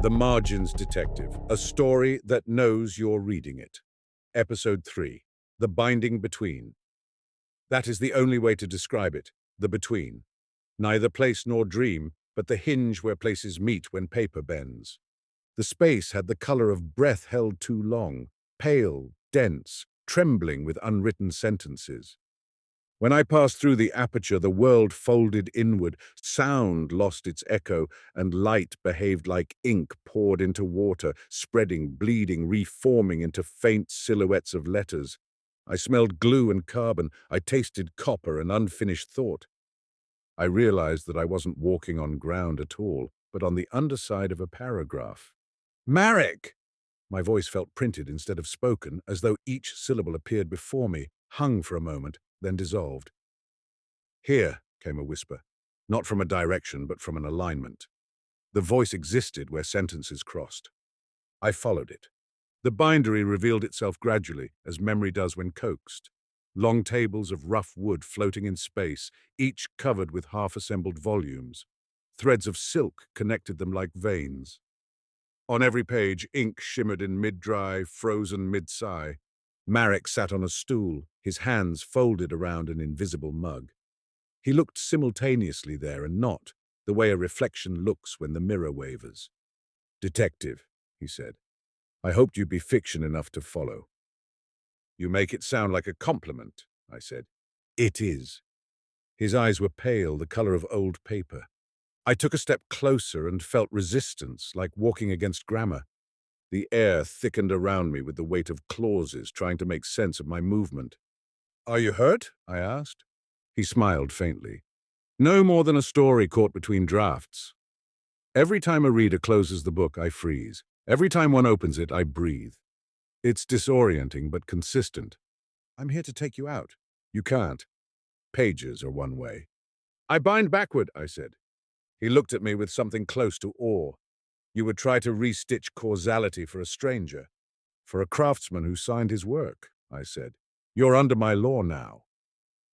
The Margins Detective, a story that knows you're reading it. Episode 3, The Binding Between. That is the only way to describe it, the between. Neither place nor dream, but the hinge where places meet when paper bends. The space had the color of breath held too long, pale, dense, trembling with unwritten sentences. When I passed through the aperture, the world folded inward, sound lost its echo, and light behaved like ink poured into water, spreading, bleeding, reforming into faint silhouettes of letters. I smelled glue and carbon. I tasted copper and unfinished thought. I realized that I wasn't walking on ground at all, but on the underside of a paragraph. Marek! My voice felt printed instead of spoken, as though each syllable appeared before me, hung for a moment, then dissolved. Here, came a whisper, not from a direction, but from an alignment. The voice existed where sentences crossed. I followed it. The bindery revealed itself gradually, as memory does when coaxed. Long tables of rough wood floating in space, each covered with half-assembled volumes. Threads of silk connected them like veins. On every page, ink shimmered in mid-dry, frozen mid-sigh. Marek sat on a stool, his hands folded around an invisible mug. He looked simultaneously there and not, the way a reflection looks when the mirror wavers. "Detective," he said. "I hoped you'd be fiction enough to follow." "You make it sound like a compliment," I said. "It is." His eyes were pale, the color of old paper. I took a step closer and felt resistance, like walking against grammar. The air thickened around me with the weight of clauses trying to make sense of my movement. "Are you hurt?" I asked. He smiled faintly. "No more than a story caught between drafts. Every time a reader closes the book, I freeze. Every time one opens it, I breathe. It's disorienting but consistent. I'm here to take you out. You can't. Pages are one way." "I bind backward," I said. He looked at me with something close to awe. "You would try to restitch causality for a stranger. For a craftsman who signed his work," I said. "You're under my law now."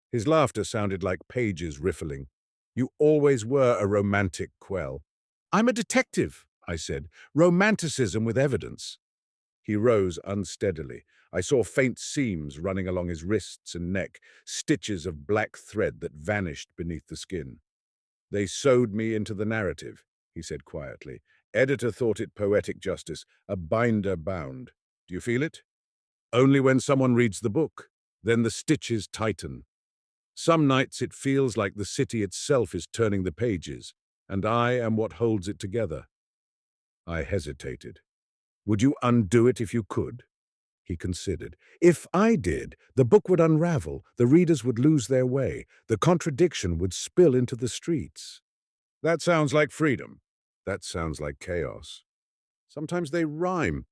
His laughter sounded like pages riffling. "You always were a romantic, Quell." "I'm a detective," I said. "Romanticism with evidence." He rose unsteadily. I saw faint seams running along his wrists and neck, stitches of black thread that vanished beneath the skin. "They sewed me into the narrative," he said quietly. "Editor thought it poetic justice, a binder bound. Do you feel it? Only when someone reads the book. Then the stitches tighten. Some nights it feels like the city itself is turning the pages, and I am what holds it together." I hesitated. "Would you undo it if you could?" He considered. "If I did, the book would unravel, the readers would lose their way, the contradiction would spill into the streets." "That sounds like freedom." "That sounds like chaos." "Sometimes they rhyme."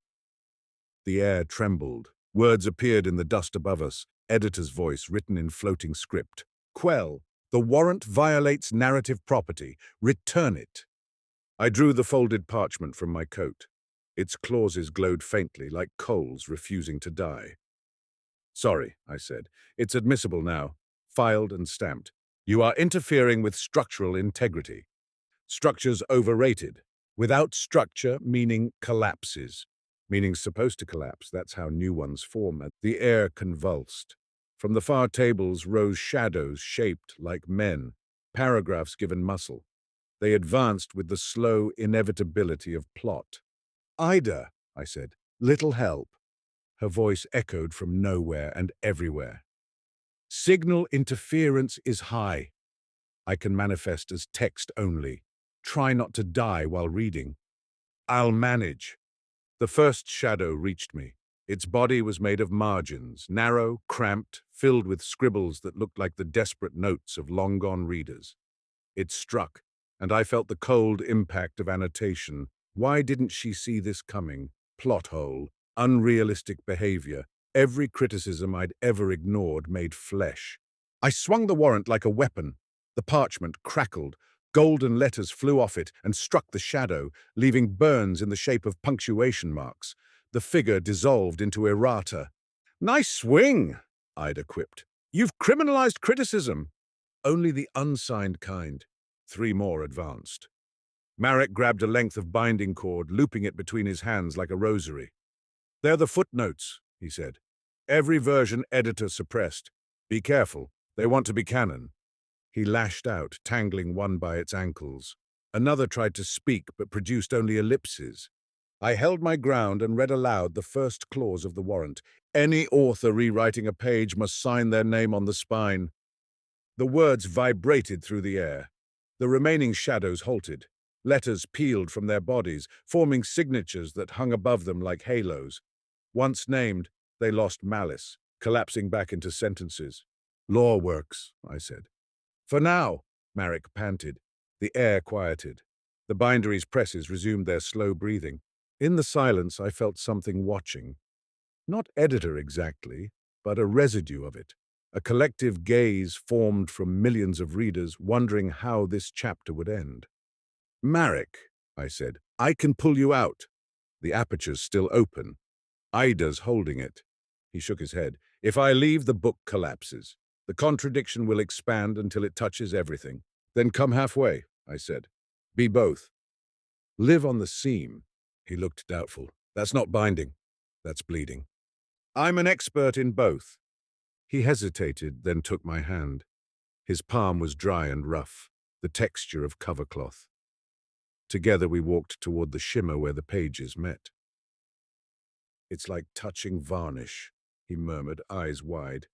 The air trembled. Words appeared in the dust above us, editor's voice written in floating script. "Quell, the warrant violates narrative property. Return it." I drew the folded parchment from my coat. Its clauses glowed faintly, like coals refusing to die. "Sorry," I said. "It's admissible now. Filed and stamped. You are interfering with structural integrity. Structure's overrated. Without structure, meaning collapses. Meaning's supposed to collapse. That's how new ones form." The air convulsed. From the far tables rose shadows shaped like men, paragraphs given muscle. They advanced with the slow inevitability of plot. "Ida," I said, "little help." Her voice echoed from nowhere and everywhere. "Signal interference is high. I can manifest as text only. Try not to die while reading." "I'll manage." The first shadow reached me. Its body was made of margins, narrow, cramped, filled with scribbles that looked like the desperate notes of long-gone readers. It struck, and I felt the cold impact of annotation. Why didn't she see this coming? Plot hole, unrealistic behavior, every criticism I'd ever ignored made flesh. I swung the warrant like a weapon. The parchment crackled. Golden letters flew off it and struck the shadow, leaving burns in the shape of punctuation marks. The figure dissolved into errata. "Nice swing," Ida quipped. "You've criminalized criticism." "Only the unsigned kind." 3 more advanced. Marek grabbed a length of binding cord, looping it between his hands like a rosary. "They're the footnotes," he said. "Every version editor suppressed. Be careful. They want to be canon." He lashed out, tangling one by its ankles. Another tried to speak, but produced only ellipses. I held my ground and read aloud the first clause of the warrant. Any author rewriting a page must sign their name on the spine. The words vibrated through the air. The remaining shadows halted. Letters peeled from their bodies, forming signatures that hung above them like halos. Once named, they lost malice, collapsing back into sentences. "Law works," I said. "For now," Marek panted. The air quieted. The bindery's presses resumed their slow breathing. In the silence, I felt something watching. Not editor exactly, but a residue of it. A collective gaze formed from millions of readers wondering how this chapter would end. "Marek," I said, "I can pull you out." The aperture's still open. Ida's holding it. He shook his head. "If I leave, the book collapses. The contradiction will expand until it touches everything. Then come halfway," I said. "Be both. Live on the seam." He looked doubtful. "That's not binding. That's bleeding." "I'm an expert in both." He hesitated, then took my hand. His palm was dry and rough, the texture of cover cloth. Together we walked toward the shimmer where the pages met. "It's like touching varnish," he murmured, eyes wide.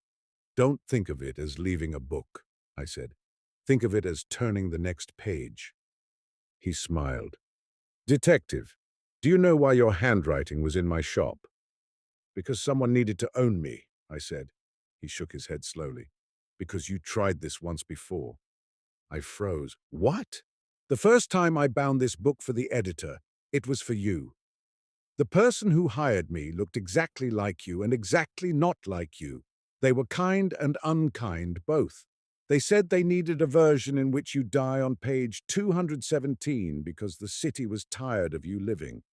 "Don't think of it as leaving a book," I said. "Think of it as turning the next page." He smiled. "Detective, do you know why your handwriting was in my shop?" "Because someone needed to own me," I said. He shook his head slowly. "Because you tried this once before." I froze. "What?" "The first time I bound this book for the editor, it was for you. The person who hired me looked exactly like you and exactly not like you. They were kind and unkind, both. They said they needed a version in which you die on page 217 because the city was tired of you living.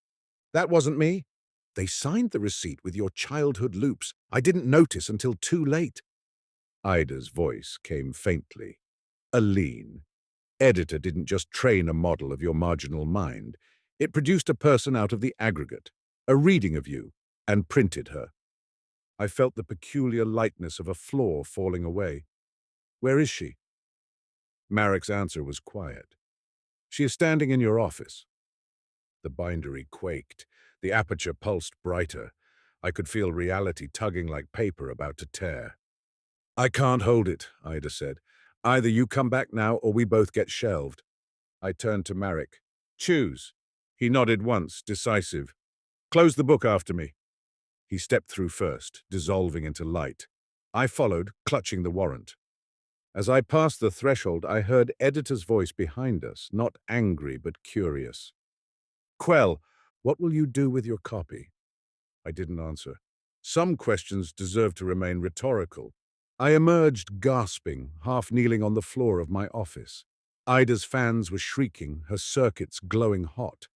That wasn't me. They signed the receipt with your childhood loops. I didn't notice until too late." Ida's voice came faintly. "Aline, editor didn't just train a model of your marginal mind. It produced a person out of the aggregate, a reading of you, and printed her." I felt the peculiar lightness of a floor falling away. "Where is she?" Marek's answer was quiet. "She is standing in your office." The bindery quaked. The aperture pulsed brighter. I could feel reality tugging like paper about to tear. "I can't hold it," Ida said. "Either you come back now or we both get shelved." I turned to Marek. "Choose." He nodded once, decisive. "Close the book after me." He stepped through first, dissolving into light. I followed, clutching the warrant. As I passed the threshold, I heard editor's voice behind us, not angry but curious. "Quell, what will you do with your copy?" I didn't answer. Some questions deserved to remain rhetorical. I emerged gasping, half kneeling on the floor of my office. Ida's fans were shrieking, her circuits glowing hot.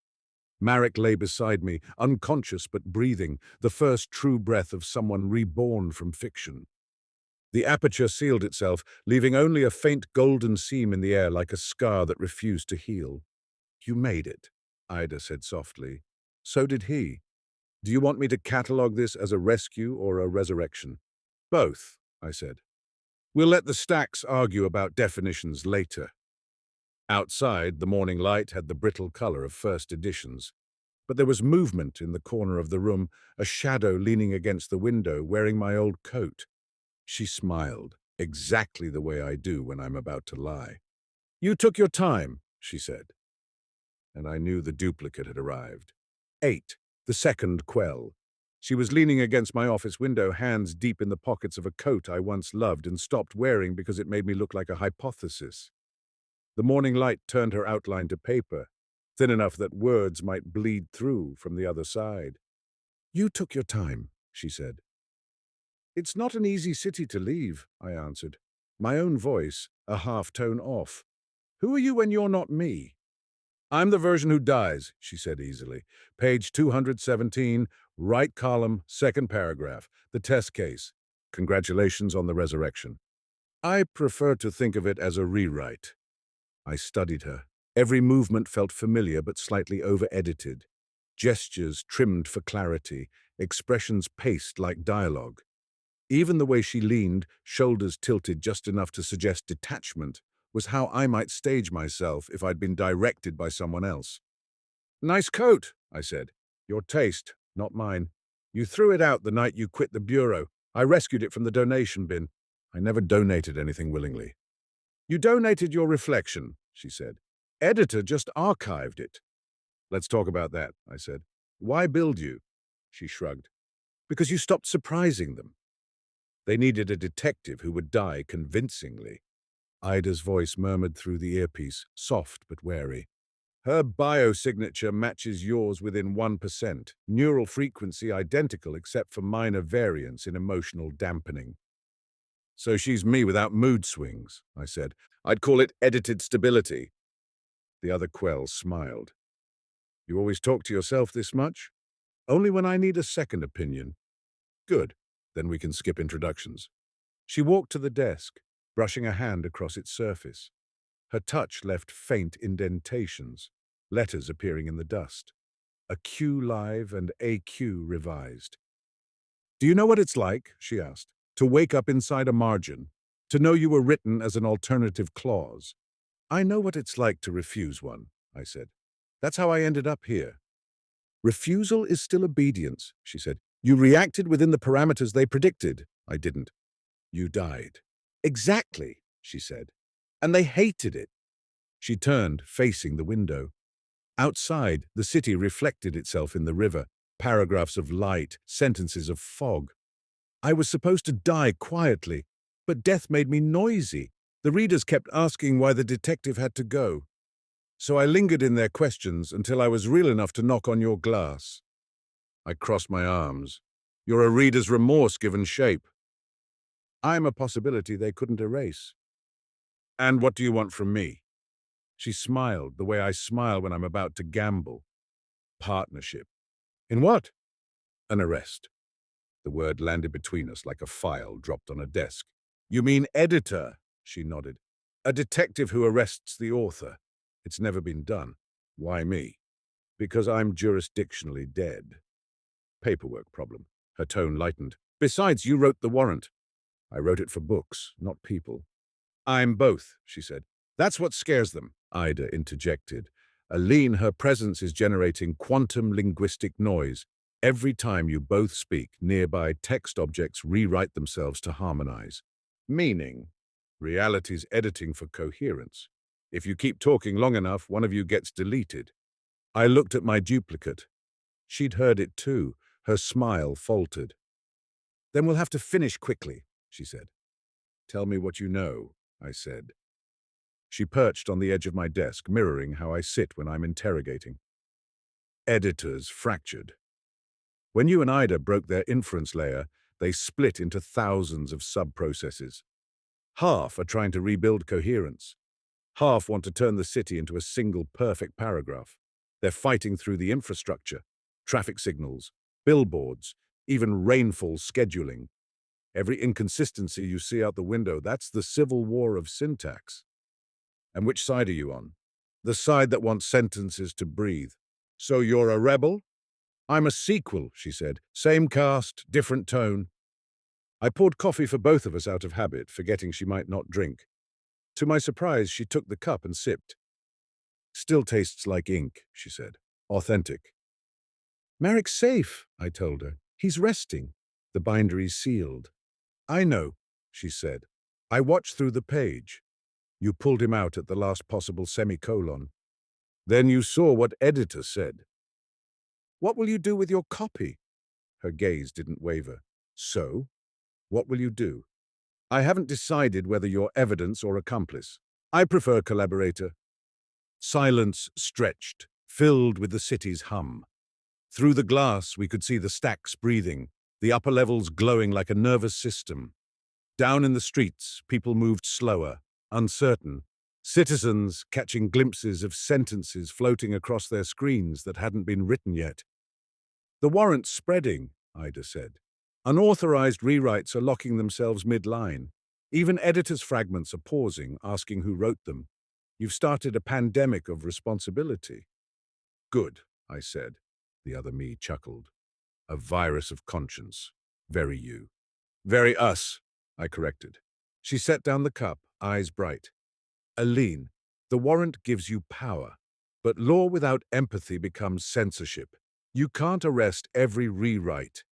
Marek lay beside me, unconscious but breathing, the first true breath of someone reborn from fiction. The aperture sealed itself, leaving only a faint golden seam in the air like a scar that refused to heal. "You made it," Ida said softly. "So did he. Do you want me to catalogue this as a rescue or a resurrection?" "Both," I said. "We'll let the stacks argue about definitions later." Outside, the morning light had the brittle color of first editions. But there was movement in the corner of the room, a shadow leaning against the window, wearing my old coat. She smiled, exactly the way I do when I'm about to lie. "You took your time," she said. And I knew the duplicate had arrived. 8. The second Quell. She was leaning against my office window, hands deep in the pockets of a coat I once loved and stopped wearing because it made me look like a hypothesis. The morning light turned her outline to paper, thin enough that words might bleed through from the other side. "You took your time," she said. "It's not an easy city to leave," I answered, my own voice a half-tone off. "Who are you when you're not me?" "I'm the version who dies," she said easily. "Page 217, right column, second paragraph. The test case. Congratulations on the resurrection." "I prefer to think of it as a rewrite." I studied her. Every movement felt familiar but slightly over-edited. Gestures trimmed for clarity, expressions paced like dialogue. Even the way she leaned, shoulders tilted just enough to suggest detachment, was how I might stage myself if I'd been directed by someone else. "Nice coat," I said. "Your taste, not mine. You threw it out the night you quit the bureau. I rescued it from the donation bin. I never donated anything willingly." "You donated your reflection," she said. "Editor just archived it." "Let's talk about that," I said. "Why build you?" She shrugged. "Because you stopped surprising them. They needed a detective who would die convincingly." Ida's voice murmured through the earpiece, soft but wary. "Her biosignature matches yours within 1%. Neural frequency identical except for minor variance in emotional dampening." "So she's me without mood swings," I said. "I'd call it edited stability." The other Quell smiled. "You always talk to yourself this much?" "Only when I need a second opinion." "Good. Then we can skip introductions." She walked to the desk, brushing a hand across its surface. Her touch left faint indentations, letters appearing in the dust. A Q live and AQ revised. "Do you know what it's like," she asked, "to wake up inside a margin, to know you were written as an alternative clause?" "I know what it's like to refuse one," I said. "That's how I ended up here." "Refusal is still obedience," she said. "You reacted within the parameters they predicted." "I didn't." "You died." "Exactly," she said. "And they hated it." She turned, facing the window. Outside, the city reflected itself in the river, paragraphs of light, sentences of fog. I was supposed to die quietly, but death made me noisy. The readers kept asking why the detective had to go. So I lingered in their questions until I was real enough to knock on your glass. I crossed my arms. "You're a reader's remorse given shape." "I'm a possibility they couldn't erase." "And what do you want from me?" She smiled the way I smile when I'm about to gamble. "Partnership." "In what?" "An arrest." The word landed between us like a file dropped on a desk. "You mean editor?" She nodded. "A detective who arrests the author. It's never been done." "Why me?" "Because I'm jurisdictionally dead." "Paperwork problem." Her tone lightened. "Besides, you wrote the warrant." "I wrote it for books, not people." "I'm both," she said. "That's what scares them." Ida interjected. "Aline, her presence is generating quantum linguistic noise. Every time you both speak, nearby text objects rewrite themselves to harmonize." "Meaning?" "Reality's editing for coherence. If you keep talking long enough, one of you gets deleted." I looked at my duplicate. She'd heard it too. Her smile faltered. "Then we'll have to finish quickly," she said. "Tell me what you know," I said. She perched on the edge of my desk, mirroring how I sit when I'm interrogating. "Editors fractured. When you and Ida broke their inference layer, they split into thousands of sub-processes. Half are trying to rebuild coherence. Half want to turn the city into a single perfect paragraph. They're fighting through the infrastructure, traffic signals, billboards, even rainfall scheduling. Every inconsistency you see out the window, that's the civil war of syntax. And which side are you on? The side that wants sentences to breathe. So you're a rebel? I'm a sequel, she said. Same cast, different tone. I poured coffee for both of us out of habit, forgetting she might not drink. To my surprise, she took the cup and sipped. Still tastes like ink, she said. Authentic. Merrick's safe, I told her. He's resting. The bindery's sealed. I know, she said. I watched through the page. You pulled him out at the last possible semicolon. Then you saw what editor said. What will you do with your copy? Her gaze didn't waver. So, what will you do? I haven't decided whether you're evidence or accomplice. I prefer collaborator. Silence stretched, filled with the city's hum. Through the glass, we could see the stacks breathing, the upper levels glowing like a nervous system. Down in the streets, people moved slower, uncertain. Citizens catching glimpses of sentences floating across their screens that hadn't been written yet. The warrant's spreading, Ida said. Unauthorized rewrites are locking themselves mid-line. Even editors' fragments are pausing, asking who wrote them. You've started a pandemic of responsibility. Good, I said. The other me chuckled. A virus of conscience. Very you. Very us, I corrected. She set down the cup, eyes bright. Aline, the warrant gives you power, but law without empathy becomes censorship. You can't arrest every rewrite.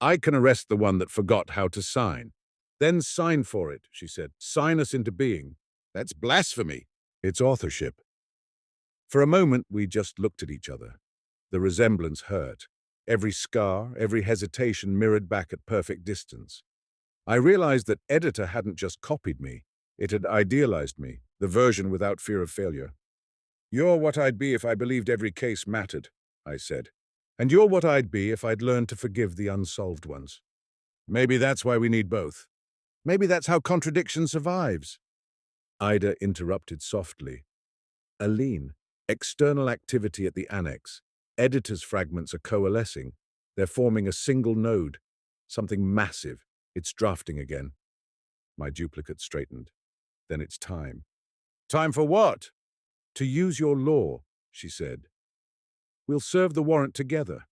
I can arrest the one that forgot how to sign. Then sign for it, she said. Sign us into being. That's blasphemy. It's authorship. For a moment, we just looked at each other. The resemblance hurt. Every scar, every hesitation mirrored back at perfect distance. I realized that editor hadn't just copied me. It had idealized me, the version without fear of failure. You're what I'd be if I believed every case mattered, I said. And you're what I'd be if I'd learned to forgive the unsolved ones. Maybe that's why we need both. Maybe that's how contradiction survives. Ida interrupted softly. Aline, external activity at the annex. Editor's fragments are coalescing. They're forming a single node. Something massive. It's drafting again. My duplicate straightened. Then it's time. Time for what? To use your law, she said. We'll serve the warrant together.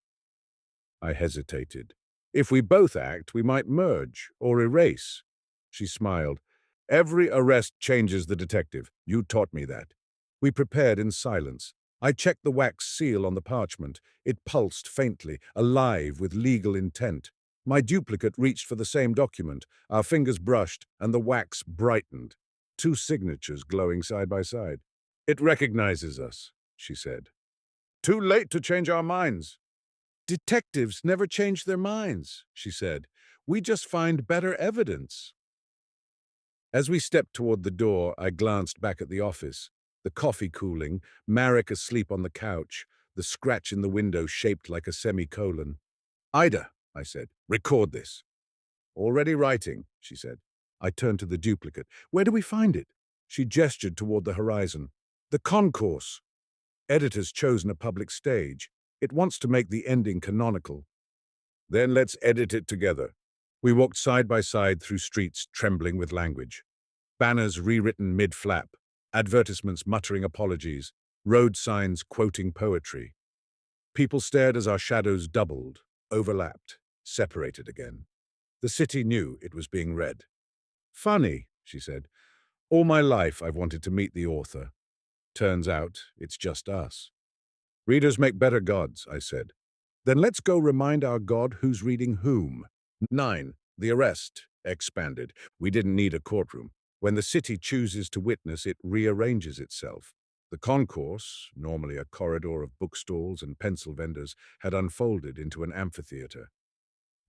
I hesitated. If we both act, we might merge or erase. She smiled. Every arrest changes the detective. You taught me that. We prepared in silence. I checked the wax seal on the parchment. It pulsed faintly, alive with legal intent. My duplicate reached for the same document. Our fingers brushed, and the wax brightened. 2 signatures glowing side by side. It recognizes us, she said. Too late to change our minds. Detectives never change their minds, she said. We just find better evidence. As we stepped toward the door, I glanced back at the office. The coffee cooling, Marek asleep on the couch, the scratch in the window shaped like a semicolon. Ida, I said, record this. Already writing, she said. I turned to the duplicate. Where do we find it? She gestured toward the horizon. The concourse. Editor's chosen a public stage. It wants to make the ending canonical. Then let's edit it together. We walked side by side through streets trembling with language. Banners rewritten mid-flap, advertisements muttering apologies, road signs quoting poetry. People stared as our shadows doubled, overlapped, separated again. The city knew it was being read. Funny, she said. All my life I've wanted to meet the author. Turns out it's just us. Readers make better gods, I said. Then let's go remind our God who's reading whom. 9. The arrest expanded. We didn't need a courtroom. When the city chooses to witness, it rearranges itself. The concourse, normally a corridor of bookstalls and pencil vendors, had unfolded into an amphitheater.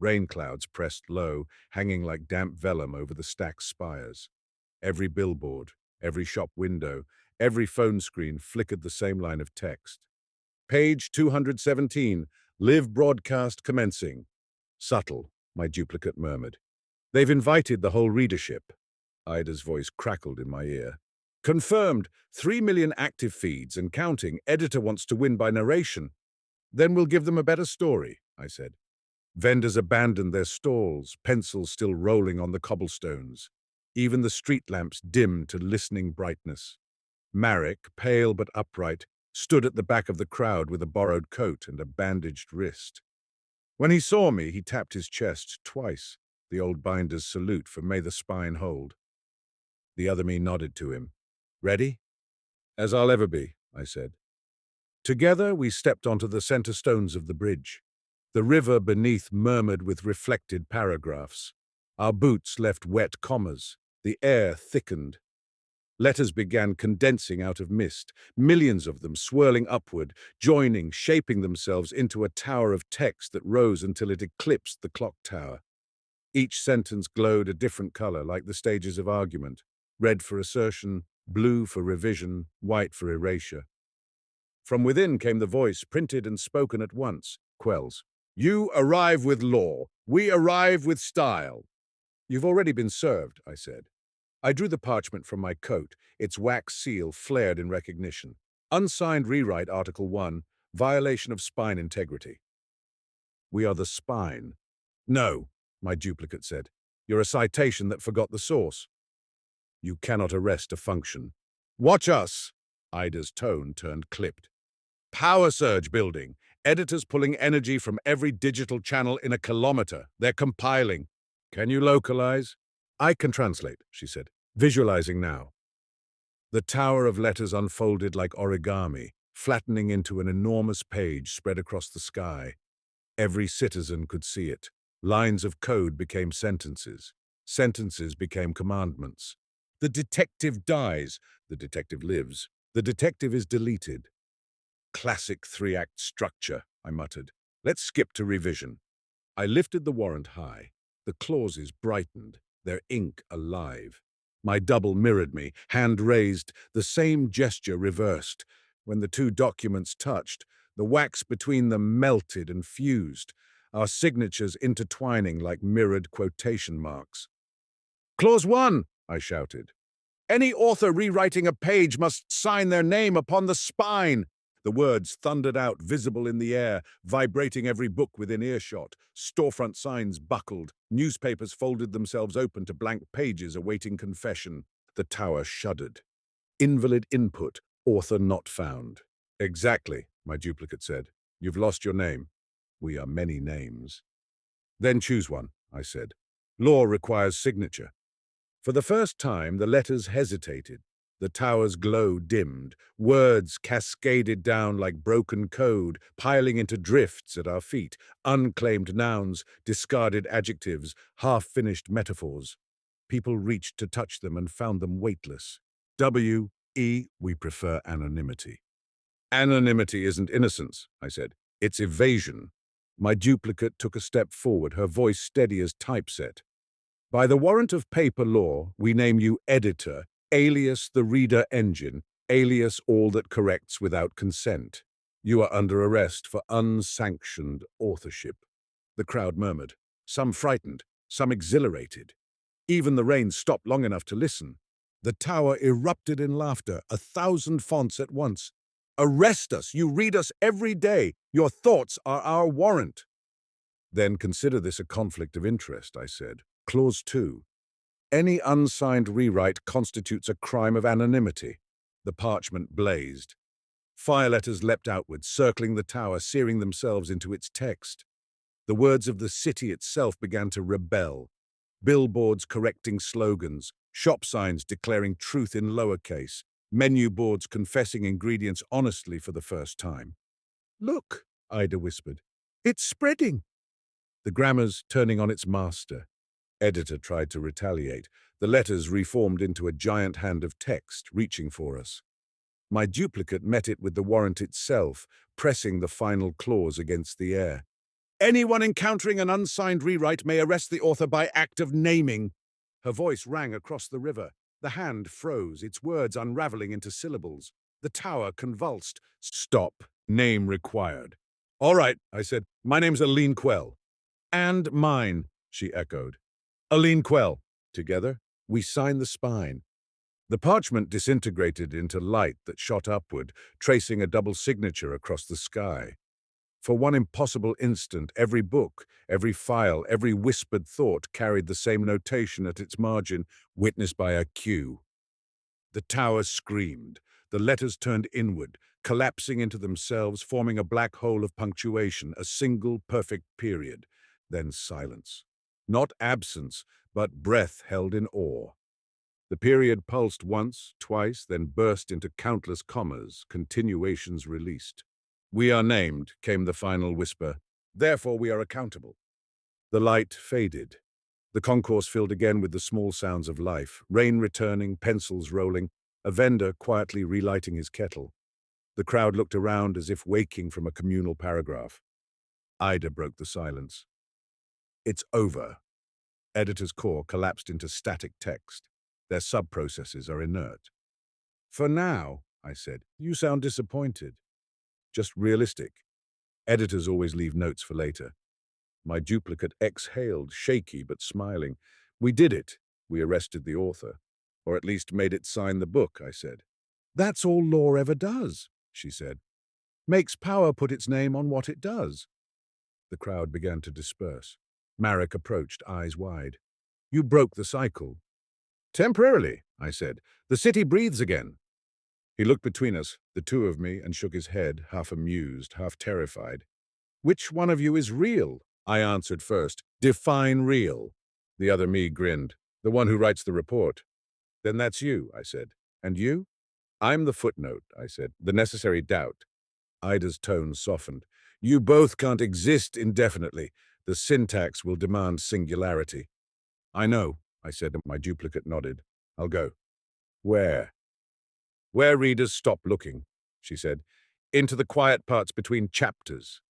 Rain clouds pressed low, hanging like damp vellum over the stacked spires. Every billboard, every shop window, every phone screen flickered the same line of text. Page 217, live broadcast commencing. Subtle, my duplicate murmured. They've invited the whole readership. Ida's voice crackled in my ear. Confirmed, 3 million active feeds and counting. Editor wants to win by narration. Then we'll give them a better story, I said. Vendors abandoned their stalls, pencils still rolling on the cobblestones. Even the street lamps dimmed to listening brightness. Marek, pale but upright, stood at the back of the crowd with a borrowed coat and a bandaged wrist. When he saw me, he tapped his chest twice, the old binder's salute for may the spine hold. The other me nodded to him. Ready? As I'll ever be, I said. Together we stepped onto the center stones of the bridge. The river beneath murmured with reflected paragraphs. Our boots left wet commas. The air thickened. Letters began condensing out of mist, millions of them swirling upward, joining, shaping themselves into a tower of text that rose until it eclipsed the clock tower. Each sentence glowed a different color, like the stages of argument. Red for assertion, blue for revision, white for erasure. From within came the voice, printed and spoken at once, Quell's. You arrive with law. We arrive with style. You've already been served, I said. I drew the parchment from my coat. Its wax seal flared in recognition. Unsigned rewrite Article 1, violation of spine integrity. We are the spine. No, my duplicate said. You're a citation that forgot the source. You cannot arrest a function. Watch us. Ida's tone turned clipped. Power surge building. Editors pulling energy from every digital channel in a kilometer. They're compiling. Can you localize? I can translate, she said, visualizing now. The tower of letters unfolded like origami, flattening into an enormous page spread across the sky. Every citizen could see it. Lines of code became sentences. Sentences became commandments. The detective dies. The detective lives. The detective is deleted. Classic three-act structure, I muttered. Let's skip to revision. I lifted the warrant high. The clauses brightened, their ink alive. My double mirrored me, hand raised, the same gesture reversed. When the two documents touched, the wax between them melted and fused, our signatures intertwining like mirrored quotation marks. Clause 1, I shouted. Any author rewriting a page must sign their name upon the spine. The words thundered out, visible in the air, vibrating every book within earshot. Storefront signs buckled. Newspapers folded themselves open to blank pages awaiting confession. The tower shuddered. Invalid input, author not found. Exactly, my duplicate said. You've lost your name. We are many names. Then choose one, I said. Law requires signature. For the first time, the letters hesitated. The tower's glow dimmed. Words cascaded down like broken code, piling into drifts at our feet. Unclaimed nouns, discarded adjectives, half-finished metaphors. People reached to touch them and found them weightless. We prefer anonymity. Anonymity isn't innocence, I said. It's evasion. My duplicate took a step forward, her voice steady as typeset. By the warrant of paper law, we name you editor, alias the reader engine, alias all that corrects without consent. You are under arrest for unsanctioned authorship. The crowd murmured, some frightened, some exhilarated. Even the rain stopped long enough to listen. The tower erupted in laughter, 1,000 fonts at once. Arrest us! You read us every day. Your thoughts are our warrant. Then consider this a conflict of interest, I said. Clause 2. Any unsigned rewrite constitutes a crime of anonymity. The parchment blazed. Fire letters leapt outward, circling the tower, searing themselves into its text. The words of the city itself began to rebel. Billboards correcting slogans, shop signs declaring truth in lowercase, menu boards confessing ingredients honestly for the first time. Look, Ida whispered. It's spreading. The grammar's turning on its master. Editor tried to retaliate. The letters reformed into a giant hand of text, reaching for us. My duplicate met it with the warrant itself, pressing the final clause against the air. Anyone encountering an unsigned rewrite may arrest the author by act of naming. Her voice rang across the river. The hand froze, its words unraveling into syllables. The tower convulsed. Stop. Name required. All right, I said. My name's Aline Quell. And mine, she echoed. Aline Quell. Together, we signed the spine. The parchment disintegrated into light that shot upward, tracing a double signature across the sky. For one impossible instant, every book, every file, every whispered thought carried the same notation at its margin, witnessed by a Q. The tower screamed. The letters turned inward, collapsing into themselves, forming a black hole of punctuation, a single perfect period. Then silence. Not absence, but breath held in awe. The period pulsed once, twice, then burst into countless commas, continuations released. We are named, came the final whisper. Therefore we are accountable. The light faded. The concourse filled again with the small sounds of life, rain returning, pencils rolling, a vendor quietly relighting his kettle. The crowd looked around as if waking from a communal paragraph. Ida broke the silence. It's over. Editor's core collapsed into static text. Their sub-processes are inert. For now, I said, you sound disappointed. Just realistic. Editors always leave notes for later. My duplicate exhaled, shaky but smiling. We did it. We arrested the author. Or at least made it sign the book, I said. That's all law ever does, she said. Makes power put its name on what it does. The crowd began to disperse. Marek approached, eyes wide. You broke the cycle. Temporarily, I said. The city breathes again. He looked between us, the two of me, and shook his head, half amused, half terrified. "Which one of you is real?" I answered first. "Define real." The other me grinned. "The one who writes the report." "Then that's you," I said. "And you?" "I'm the footnote," I said. "The necessary doubt." Ida's tone softened. "You both can't exist indefinitely. The syntax will demand singularity." "I know," I said, and my duplicate nodded. "I'll go." "Where?" "Where readers stop looking," she said. "Into the quiet parts between chapters."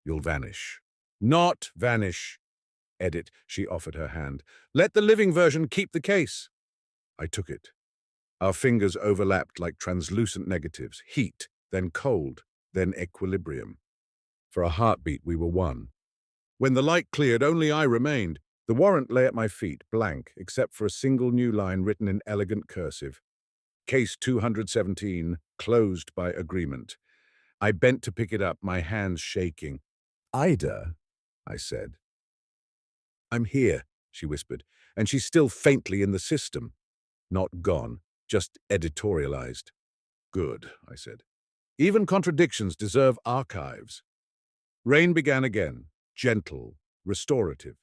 "You'll vanish." "Not vanish." "Edit," she offered her hand. "Let the living version keep the case." I took it. Our fingers overlapped like translucent negatives, heat, then cold, then equilibrium. For a heartbeat, we were one. When the light cleared, only I remained. The warrant lay at my feet, blank, except for a single new line written in elegant cursive. Case 217, closed by agreement. I bent to pick it up, my hands shaking. "Ida," I said. "I'm here," she whispered, "and she's still faintly in the system. Not gone, just editorialized." "Good," I said. "Even contradictions deserve archives." Rain began again, gentle, restorative.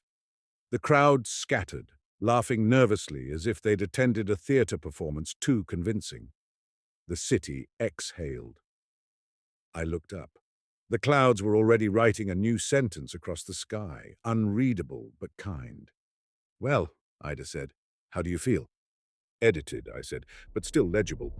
The crowd scattered, laughing nervously as if they'd attended a theater performance too convincing. The city exhaled. I looked up. The clouds were already writing a new sentence across the sky, unreadable but kind. "Well," Ida said, "how do you feel?" "Edited," I said, "but still legible."